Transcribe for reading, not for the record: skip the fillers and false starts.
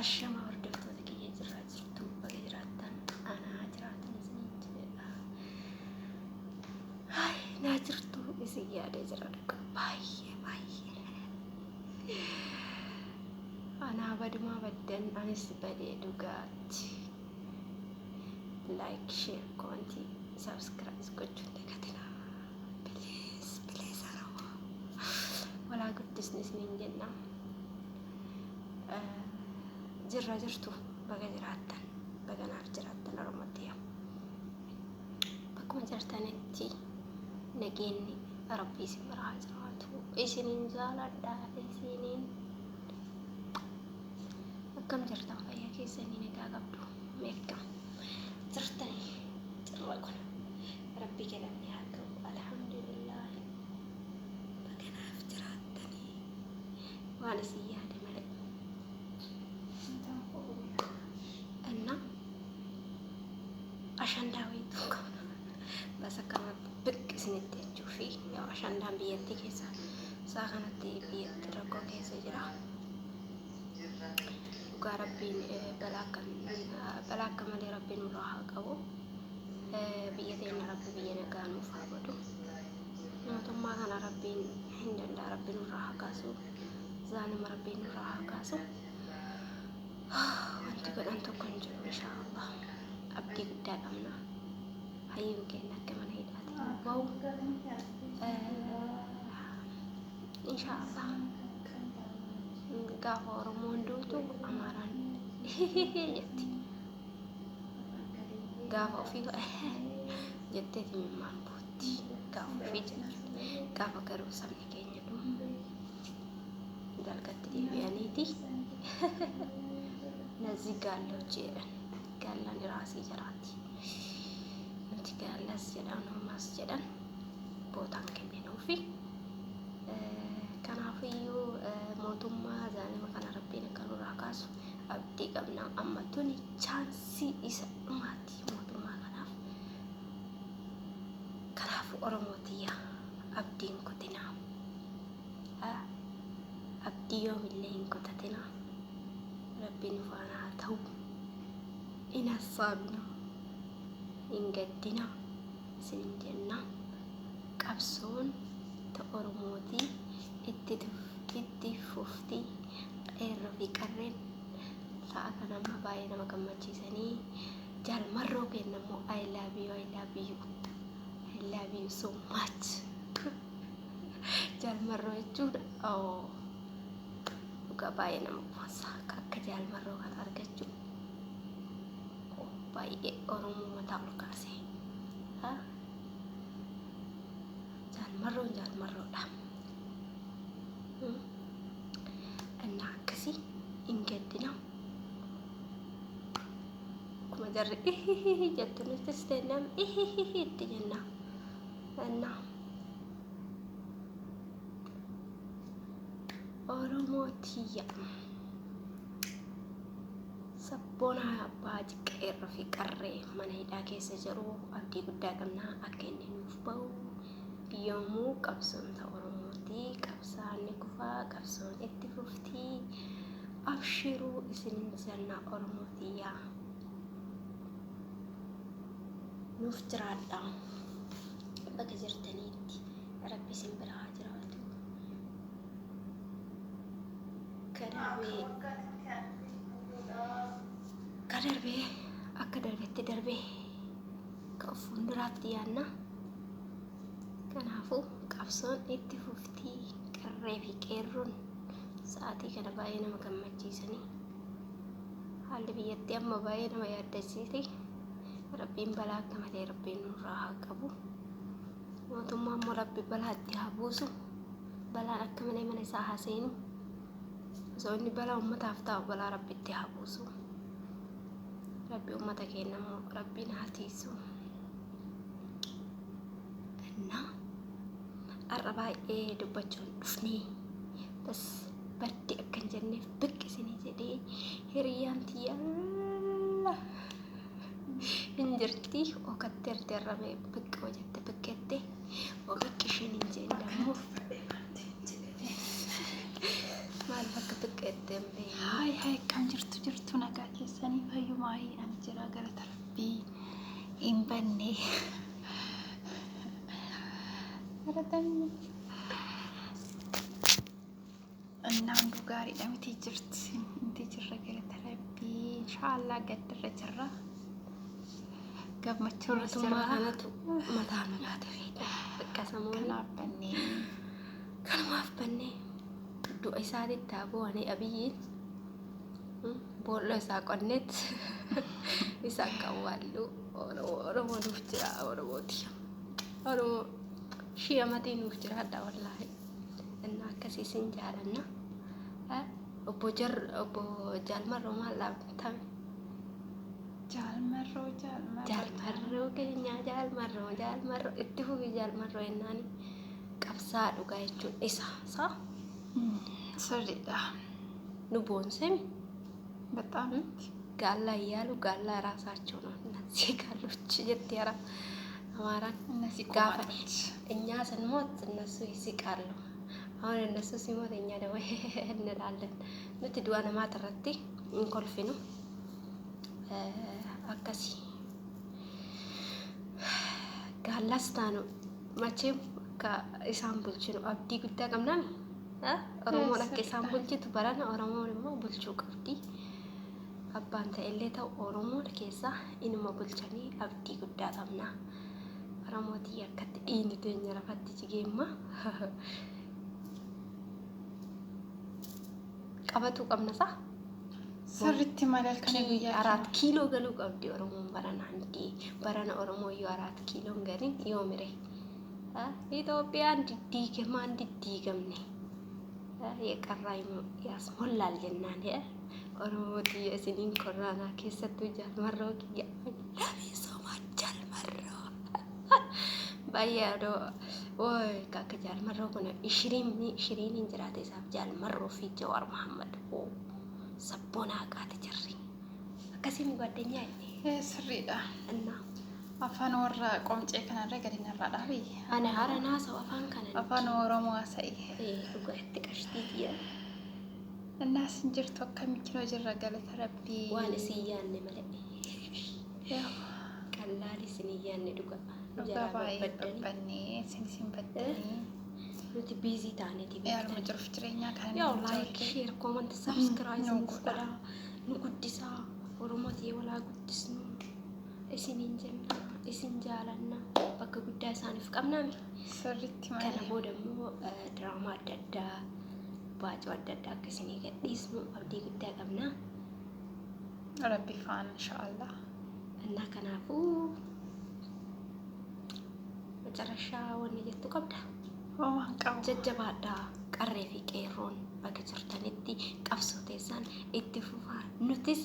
Ashama hordoftoota kiyya jirraa jirtu baga jiraattan anaa jiraatan isiniin jedha. Hai naa jirtu isin yaadee jira dhuga baay'ee. Anaa badumaa baddan anis badee dhugaatti. Like, share, comment, subscribe gochuun dagatina. Please harawaa. Walaa guddisni isiniin jenna. Jirra jirtu baga jiraattan baga naaf jiraattan Oromootti yaa bakkuma jirtanitti nageenyi Rabbii isin biraa jiraatu isiniin jaaladha isiniin akkam jirtan fayyaa keessanii nagaa qabdu meeqam jirtanii cirra kun Rabbii galanni haa ta'u alhamdulillah baga naaf jiraattanii waan isin yaade malee Ashandaawwitu basa kanatti biqqisnitti jechuufi yoo ashandaan biyyattii keessa isaa kanatti biyyatti rakkoo keessa jira. Dhugaa Rabbiin balaa akka malee Rabbiin nurraa haa qabu. Biyya teenya Rabbi biyya nagaa nuuf haa godhu. Mootummaa kana Rabbiin hin danda'a Rabbiin nurraa haa kaasu. Zaalima Rabbiin nurraa haa kaasu. Wanti godhan tokko hin jiru inshaallah. Abdii guddaa qabna. Hayyuun keenya akka mana hidhaatti bahu inshaallah. Gaafa Oromoon duutu Amaaraan jetti. Gaafa ofii jettee timimmaan buutti. Gaafa ofii jechuudha. Gaafa garuu sabni keenya dalgatti deebi'aniiti. Nazi gaaloo jedhan. Gaalan raasii jiraati. Wanti gaalas jedhan ammas jedhan bootaan kenninuufi kanaafiyyuu mootummaa zaalima kana Rabbiin akka nurraa kaasu abdii qabna. Amma tuni chaansii isa dhumaati mootummaa kanaaf. Kanaafu Oromootiyya abdiin kutinaa. Abdii yoomillee hin kutatinaa. Rabbiin faana haa ta'u. Ina saabina ingaddina isin jenna qabsoon ta Oromootii itti fufti qeerroo fi qarreen sa'a kana amma baay'ee nama gammachiisanii jaalmarroo kennammoo I love you so much jaalmarroo jechuudha dhugaa baay'ee nama kufansa akka jaalmarroo kan argachuu baay'ee Oromoo mataa ol kaasee jaalmarroodha. Innaa akkasii hin gaddina. Akkuma jarri jettu nuttis teennam itti jenna. Innaa Oromootiyya. Sabboona abbaa qeerroo fi qarree mana hidhaa keessa jiru abdii guddaa qabna akka inni nuuf bahu. Yoomuu qabsoon ta Oromootii qabsaanni kufaa qabsoon itti fuftii abshiruu isinin jenna Oromootiyyaa nuuf jiraadha bakka jirtaniitti Rabbi isin biraa jiraatu. Kadarbee akka darbetti darbee ka fuulduraatti yaanna. Kanaafuu qabsoon itti fuftii qarree fi qeerroon sa'aatii kana baay'ee nama gammachiisanii haalli biyyattii amma baay'ee nama yaaddessiiti. Rabbiin balaa akka malee Rabbiin nurraa haa qabu. Mootummaa immoo Rabbi balaa itti haa buusu. Balaan akka malee mana isaa haa seenu. Osoo inni balaa uummataaf ta'u balaa Rabbi itti haa buusu. Rabbi uummata keenya immoo Rabbiin haa tiisu. Har'a baay'ee dubbachuun dhufnee bas badde akka hin jenneef biqqisinii jedhee hiriyyaan tiyyaa hin jirti ookatti erdeerramee biqqoo jette biqqette oo biqqishin hin jenne ammoo maal bakka biqqee argatteen beekna. Hai kam jirtu nagaa keessanii fayyumaa ani jira gara tarbii hin banne. Baratanii annaan dhugaariidha miti jirti inti jirra gara tarbii inshaallah gaddarra jirra gammachuu irra Mootummaa kanatu mataa nu baate feedha. Akkasumas kanaaf bannee du'a isaatitti haa bu'anii abiyyiin boolla isaa qonneet isa qawwaallu Oromoo nuuf jira Oromooti. Oromoo shii amatii nuuf jiraadha wallaahi. Innaa akkasii sin jaalanna. Obbo Jaalmarroo maal dhaabbatame? Jaalmarroo keenya Jaalmarroo itti fufi Jaalmarroo ennaani qabsaa dhugaa jechuun isaa sirriidha. Nu boonsemi በጣም ጋላ እያሉ ጋላ ራሳቸው ነው እነዚህ ጋሎች የትያራ አማራን እነዚህ ጋፋች እኛ ስንሞት እነሱ ይስቃሉ። አሁን እነሱ ሲሞት እኛ ደግሞ እንላለን። ኑት ዱዋነ ማተረቲ እንኮልፊኑ አካሲ ጋላስታ ነው መቼም ከኢሳን ቡልቹ ነው አብዲ ጉዳ ቀምናሚ ኦሮሞ ለከ ኢሳን ቡልቹ በራና ኦሮሞ ደግሞ ቡልቹ ቀብዲ abbaan ta'ellee ta'u Oromoon keessa inuma bulchanii abdii guddaa qabna. Oromootii akkatti dhiini teenya lafatti jigeemma qabatu qabna saa. Sirriitti maal kana guyyaa 4 kiiloo galuu qabdi Oromoon barana handi barana Oromoo yoo 4 kiiloo galiin yoo mire. Itoophiyaan diddiigamaan diddiigamne. Yeqarraa yaasmollaal jennaan Oromooti isiniin koraanaa keessattuu Jaalmarroo kiyya labii somaa Jaalmarroo baay'ee ooy kakka Jaalmarroo kun shiriin hin jiraate isaaf Jaalmarroo fi Jawaar Muhammad sabboonaa qaate jirri akkasiin guddeenyaa inni sirriidha. Innaa afaan warra qomcee kanarra gadi narraa dhaabi. Ani haranaa soo afaan kana afaan Oromoo haasa'e. Dhugaatti qashtii Innaas jirtu akkamitti noo jirra galata rabbii. waan isin yaanne malee qallaali isin yaanne dhugaa baay'ee babbannee isin baddanii nuti biizii taaneeti yaaruma jiruuf jireenyaa kana yoo laayik sheer koomenti sabskiraayib godhaa nu guddisaa Oromootii walaa guddisnu isiniin jenna isin jaalanna bakka guddaa isaaniif qabnaami. Sirriitti Kana malee booda immoo diraamaa adda addaa baacoo adda addaa akkasii gadhiisnu abdii guddaa qabna. rabbi faan inshaallah. Innaa kanaafuu macarashaa wanni jettu qabda. Waan qabu Jajjabaadhaa qarree fi qeerroon bakka jirtanitti qabsoo teessan itti fufaa nutis